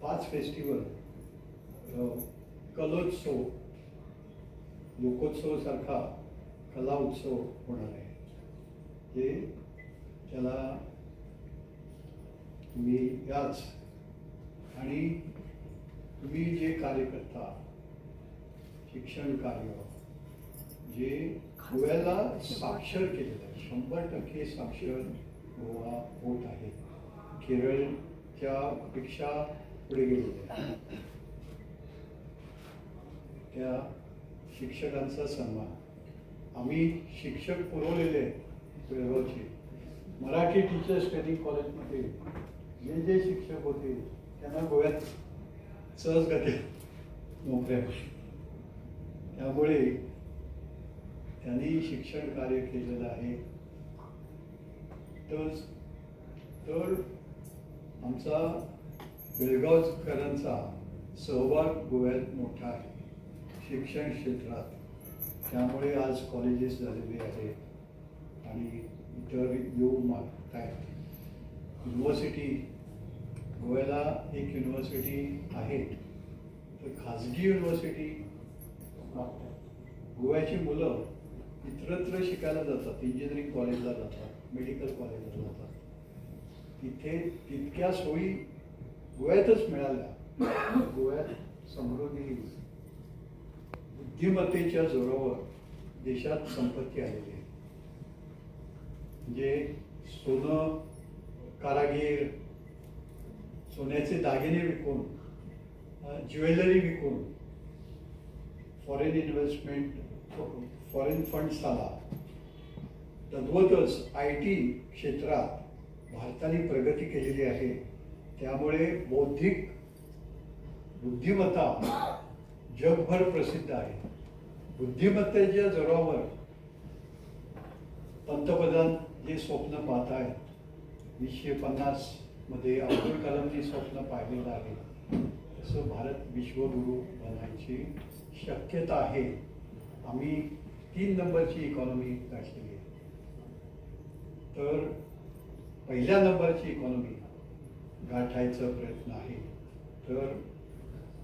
5 festival, कलोत्सव, लोकोत्सव सारखा कला उत्सव होणार आहे. ते त्याला तुम्ही याच आणि तुम्ही जे कार्य करता, शिक्षण कार्य जे गोव्याला साक्षर केलेलं आहे, 100% साक्षर गोवा होत आहे. केरळच्या पेक्षा पुढे गेलेलं आहे. त्या शिक्षकांचा सन्मान आम्ही शिक्षक पुरवलेले आहेत बेळगावचे. मराठी टीचर्स ट्रेनिंग कॉलेजमध्ये जे जे शिक्षक होते त्यांना गोव्यात सहजगती नोकऱ्या. त्यामुळे त्यांनी शिक्षण कार्य केलेलं आहे. तर आमचा बेळगावकरांचा सहभाग गोव्यात मोठा आहे शिक्षण क्षेत्रात. त्यामुळे आज कॉलेजेस झालेले आहेत आणि इतर येऊ मागत आहेत. युनिव्हर्सिटी, गोव्याला एक युनिव्हर्सिटी आहे, तर खाजगी युनिव्हर्सिटी गोव्याची मुलं इतरत्र शिकायला जातात. इंजिनिअरिंग कॉलेजला जातात, मेडिकल कॉलेजला जातात. तिथे तितक्या सोयी गोव्यातच मिळाल्या. गोव्यात समृद्धी, बुद्धिमत्तेच्या जोरावर देशात संपत्ती आलेली आहे. म्हणजे सोनं, कारागीर, सोन्याचे दागिने विकून, ज्वेलरी विकून फॉरेन इन्व्हेस्टमेंट, फॉरेन फंड्स आला. तद्वतच IT क्षेत्रात भारताने प्रगती केलेली आहे. त्यामुळे बौद्धिक बुद्धिमत्ता जगभर प्रसिद्ध आहे. बुद्धिमत्तेच्या जोरावर पंतप्रधान जे स्वप्न पाहत आहेत, 1950 मध्ये अब्दुल कलामनी स्वप्न पाहिलेलं आहे, तसं भारत विश्वगुरू बनण्याची शक्यता आहे. आम्ही 3 नंबरची इकॉनॉमी गाठलेली आहे. तर पहिल्या नंबरची इकॉनॉमी गाठायचा प्रयत्न आहे. तर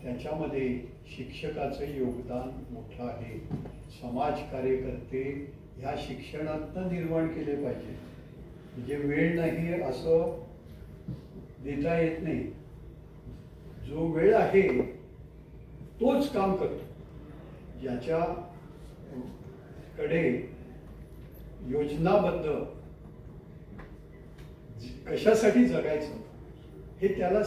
त्याच्यामध्ये शिक्षकाचं योगदान मोठं आहे. समाज कार्यकर्ते ह्या शिक्षणातनं निर्माण केले पाहिजे. म्हणजे वेळ नाही असं देता येत नाही. जो वेळ आहे तोच काम करतो. ज्याच्याकडे योजनाबद्ध कशासाठी जगायचं हे त्याला